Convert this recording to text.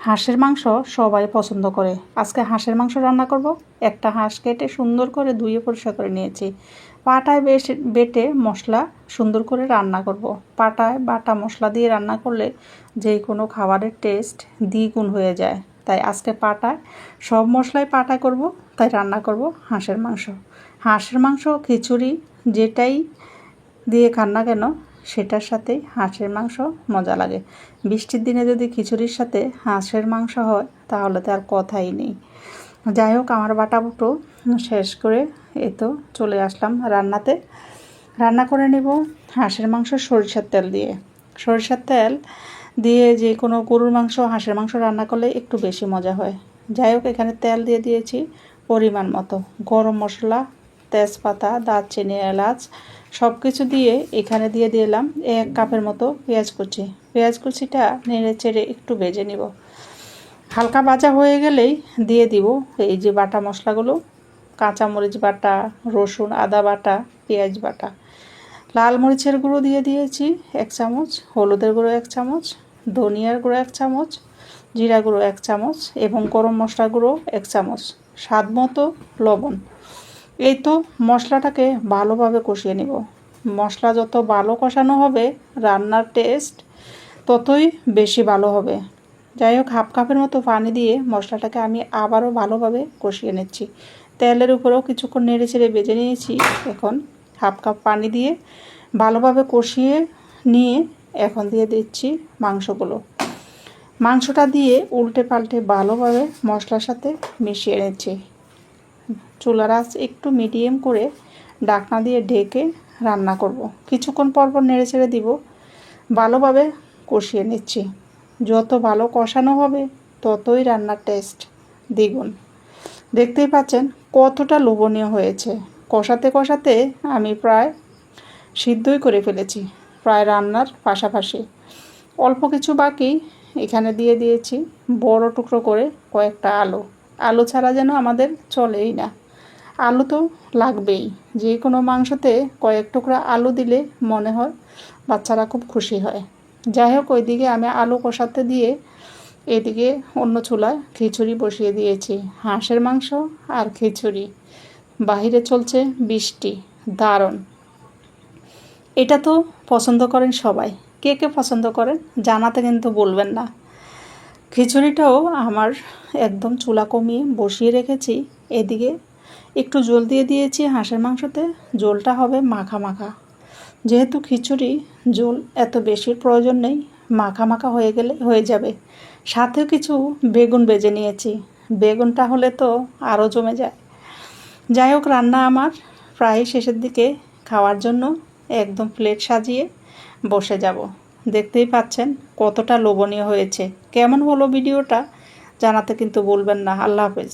হাঁসের মাংস সবাই পছন্দ করে। আজকে হাঁসের মাংস রান্না করব। একটা হাঁস কেটে সুন্দর করে ধুয়ে পরিষ্কার করে নিয়েছি। পাটায় বেটে মশলা সুন্দর করে রান্না করব। পাটায় বাটা মশলা দিয়ে রান্না করলে যে কোনো খাবারের টেস্ট দ্বিগুণ হয়ে যায়। তাই আজকে পাটায় সব মশলাই পাটায় করব, তাই রান্না করব হাঁসের মাংস। হাঁসের মাংস খিচুড়ি যেটাই দিয়ে খান না কেন সেটার সাথেই হাঁসের মাংস মজা লাগে। বৃষ্টির দিনে যদি খিচুড়ির সাথে হাঁসের মাংস হয় তাহলে তো আর কথাই নেই। যাই হোক, আমার বাটাবুটো শেষ করে এই তো চলে আসলাম রান্নাতে। রান্না করে নেব হাঁসের মাংস সরিষার তেল দিয়ে। সরিষার তেল দিয়ে যে কোনো গরুর মাংস, হাঁসের মাংস রান্না করলে একটু বেশি মজা হয়। যাই হোক, এখানে তেল দিয়ে দিয়েছি পরিমাণ মতো। গরম মশলা, তেজপাতা, দারচিনি, এলাচ সব কিছু দিয়ে এখানে দিয়ে দিলাম 1 কাপের মতো পেঁয়াজ কুচি। পেঁয়াজ কুচিটা নেড়ে চেড়ে একটু ভেজে নিব। হালকা ভাজা হয়ে গেলেই দিয়ে দিব এই যে বাটা মশলাগুলো, কাঁচামরিচ বাটা, রসুন আদা বাটা, পেঁয়াজ বাটা। লাল মরিচের গুঁড়ো দিয়ে দিয়েছি 1 চামচ, হলুদের গুঁড়ো 1 চামচ, ধনিয়ার গুঁড়ো 1 চামচ, জিরা গুঁড়ো 1 চামচ এবং গরম মশলা গুঁড়ো 1 চামচ, স্বাদ মতো লবণ। এই তো মশলাটাকে ভালোভাবে কষিয়ে নেব। মশলা যত ভালো কষানো হবে রান্নার টেস্ট ততই বেশি ভালো হবে। যাই হোক, 1/2 কাপের মতো পানি দিয়ে মশলাটাকে আমি আবারও ভালোভাবে কষিয়ে নিচ্ছি। তেলের উপরেও কিছুক্ষণ নেড়ে চেড়ে ভেজে নিয়েছি। এখন 1/2 কাপ পানি দিয়ে ভালোভাবে কষিয়ে নিয়ে এখন দিয়ে দিচ্ছি মাংসগুলো। মাংসটা দিয়ে উল্টে পাল্টে ভালোভাবে মশলার সাথে মিশিয়ে নিচ্ছি। চুলার আঁচ একটু মিডিয়াম করে ঢাকনা দিয়ে ঢেকে রান্না করব। কিছুক্ষণ পর পর নেড়ে ছেড়ে দিব। ভালোভাবে কষিয়ে নিচ্ছি। যত ভালো কষানো হবে ততই রান্নার টেস্ট দ্বিগুণ। দেখতেই পাচ্ছেন কতটা লোভনীয় হয়েছে। কষাতে কষাতে আমি প্রায় সিদ্ধই করে ফেলেছি, প্রায় রান্নার পাশাপাশি। অল্প কিছু বাকি এখানে দিয়ে দিয়েছি বড় টুকরো করে কয়েকটা আলু। আলু ছাড়া যেন আমাদের চলেই না। আলু তো লাগবেই। যে কোনো মাংসতে কয়েক টুকরা আলু দিলে মনে হয় বাচ্চারা খুব খুশি হয়। যাই হোক, ওইদিকে আমি আলু কষাতে দিয়ে এদিকে অন্য চুলায় খিচুড়ি বসিয়ে দিয়েছি। হাঁসের মাংস আর খিচুড়ি। বাহিরে চলছে বৃষ্টি, দারুণ। এটা তো পছন্দ করেন সবাই। কে কে পছন্দ করেন জানাতে কিন্তু বলবেন না। খিচুড়িটাও আমার একদম চুলা কমিয়ে বসিয়ে রেখেছি। এদিকে একটু জল দিয়ে দিয়েছি হাঁসের মাংসতে। জলটা হবে মাখা মাখা। যেহেতু খিচুড়ি জল এত বেশির প্রয়োজন নেই, মাখা মাখা হয়ে গেলে হয়ে যাবে। সাথেও কিছু বেগুন ভেজে নিয়েছি। বেগুনটা হলে তো আরও জমে যায়। যাই হোক, রান্না আমার প্রায় শেষের দিকে। খাওয়ার জন্য একদম প্লেট সাজিয়ে বসে যাব। দেখতেই পাচ্ছেন কতটা লোভনীয় হয়েছে। কেমন হলো ভিডিওটা জানাতে কিন্তু বলবেন না। আল্লাহ হাফেজ।